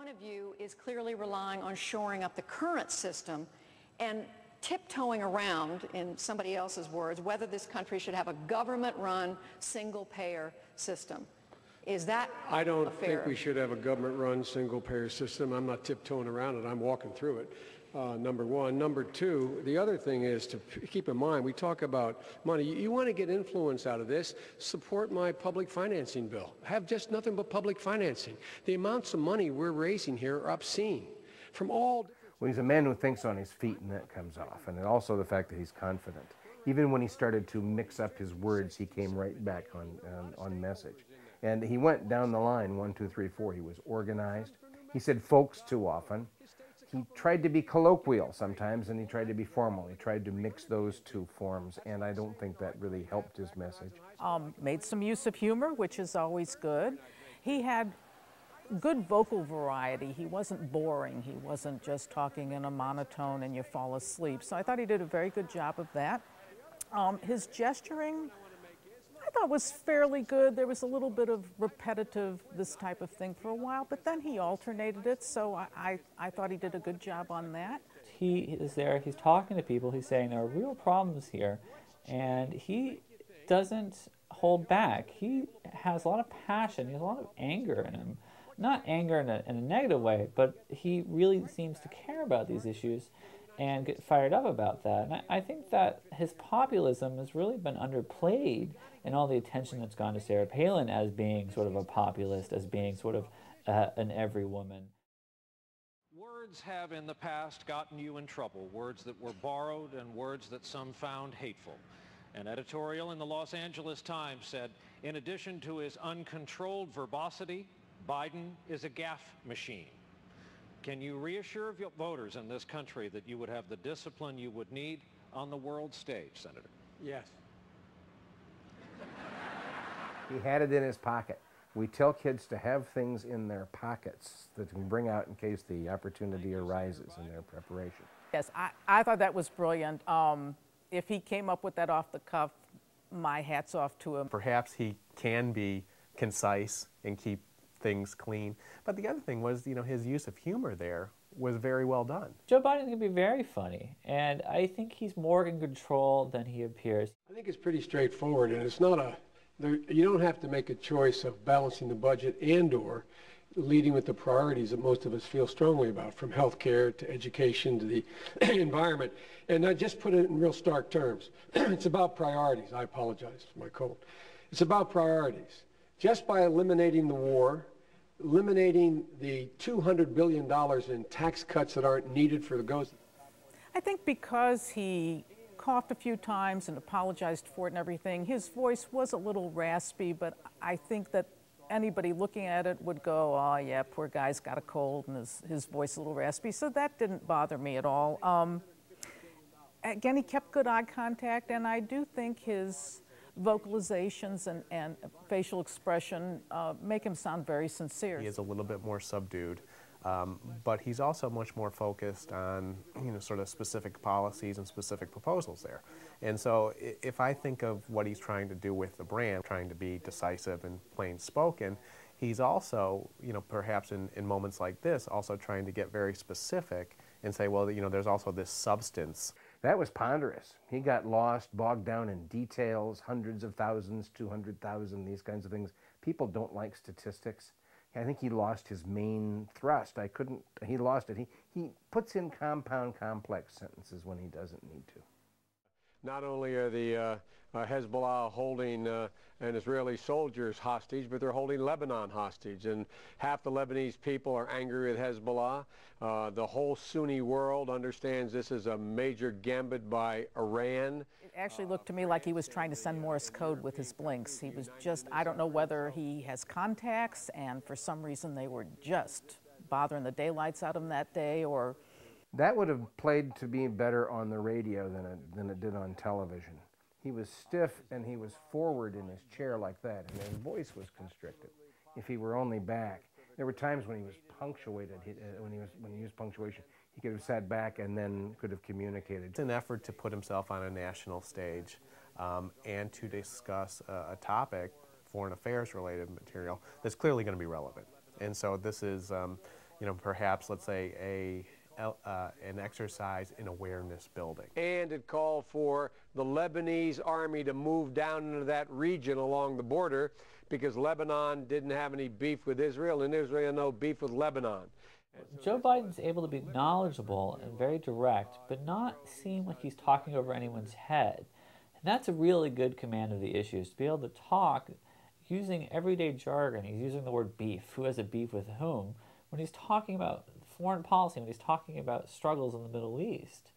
one of you is clearly relying on shoring up the current system and tiptoeing around, in somebody else's words, whether this country should have a government-run, single-payer system. Is that I don't think we should have a government-run, single-payer system. I'm not tiptoeing around it. I'm walking through it, number one. Number two, the other thing is to keep in mind, we talk about money. You want to get influence out of this, support my public financing bill. Have just nothing but public financing. The amounts of money we're raising here are obscene. From all... Well, he's a man who thinks on his feet, and that comes off. And also the fact that he's confident. Even when he started to mix up his words, he came right back on message. And he went down the line, 1, 2, 3, 4. He was organized. He said folks too often. He tried to be colloquial sometimes, and he tried to be formal. He tried to mix those two forms, and I don't think that really helped his message. Made some use of humor, which is always good. He had good vocal variety. He wasn't boring. He wasn't just talking in a monotone and you fall asleep. So I thought he did a very good job of that. His gesturing, I thought, was fairly good. There was a little bit of repetitive, this type of thing for a while, but then he alternated it, so I thought he did a good job on that. He is there, he's talking to people, he's saying there are real problems here, and he doesn't hold back. He has a lot of passion, he has a lot of anger in him. Not anger in a negative way, but he really seems to care about these issues and get fired up about that. And I think that his populism has really been underplayed in all the attention that's gone to Sarah Palin as being sort of a populist, as being sort of an every woman. Words have in the past gotten you in trouble, words that were borrowed and words that some found hateful. An editorial in the Los Angeles Times said, in addition to his uncontrolled verbosity, Biden is a gaffe machine. Can you reassure your voters in this country that you would have the discipline you would need on the world stage, Senator? Yes. He had it in his pocket. We tell kids to have things in their pockets that can bring out in case the opportunity arises in their preparation. Yes, I thought that was brilliant. If he came up with that off the cuff, my hat's off to him. Perhaps he can be concise and keep things clean. But the other thing was, his use of humor there was very well done. Joe Biden can be very funny, and I think he's more in control than he appears. I think it's pretty straightforward, and it's not you don't have to make a choice of balancing the budget and/or leading with the priorities that most of us feel strongly about, from health care to education to the environment. And I just put it in real stark terms. It's about priorities. I apologize for my cold. It's about priorities. Just by eliminating the war, eliminating the $200 billion in tax cuts that aren't needed for the goals. I think because he coughed a few times and apologized for it and everything, his voice was a little raspy, but I think that anybody looking at it would go, oh yeah, poor guy's got a cold and his voice is a little raspy, so that didn't bother me at all. Again, he kept good eye contact, and I do think his vocalizations and facial expression make him sound very sincere. He is a little bit more subdued, but he's also much more focused on sort of specific policies and specific proposals there. And so if I think of what he's trying to do with the brand, trying to be decisive and plain spoken, he's also, perhaps in moments like this, also trying to get very specific and say, well, there's also this substance. That was ponderous. He got lost, bogged down in details, hundreds of thousands, 200,000, these kinds of things. People don't like statistics. I think he lost his main thrust. He lost it. He puts in compound, complex sentences when he doesn't need to. Not only are the Hezbollah holding an Israeli soldiers hostage, but they're holding Lebanon hostage. And half the Lebanese people are angry with Hezbollah. The whole Sunni world understands this is a major gambit by Iran. It actually looked to me like he was trying to send Morse code with his blinks. He was just, I don't know whether he has contacts, and for some reason they were just bothering the daylights out of him that day, or... That would have played to be better on the radio than it did on television. He was stiff and he was forward in his chair like that, and his voice was constricted. If he were only back, there were times when he was punctuated. When he used punctuation, he could have sat back and then could have communicated. It's an effort to put himself on a national stage and to discuss a topic, foreign affairs related material, that's clearly going to be relevant. And so this is perhaps, let's say, an exercise in awareness building. And it called for the Lebanese army to move down into that region along the border because Lebanon didn't have any beef with Israel and Israel had no beef with Lebanon. Joe Biden's able to be knowledgeable and very direct, but not seem like he's talking over anyone's head. And that's a really good command of the issues, to be able to talk using everyday jargon. He's using the word beef, who has a beef with whom, when he's talking about foreign policy, when he's talking about struggles in the Middle East.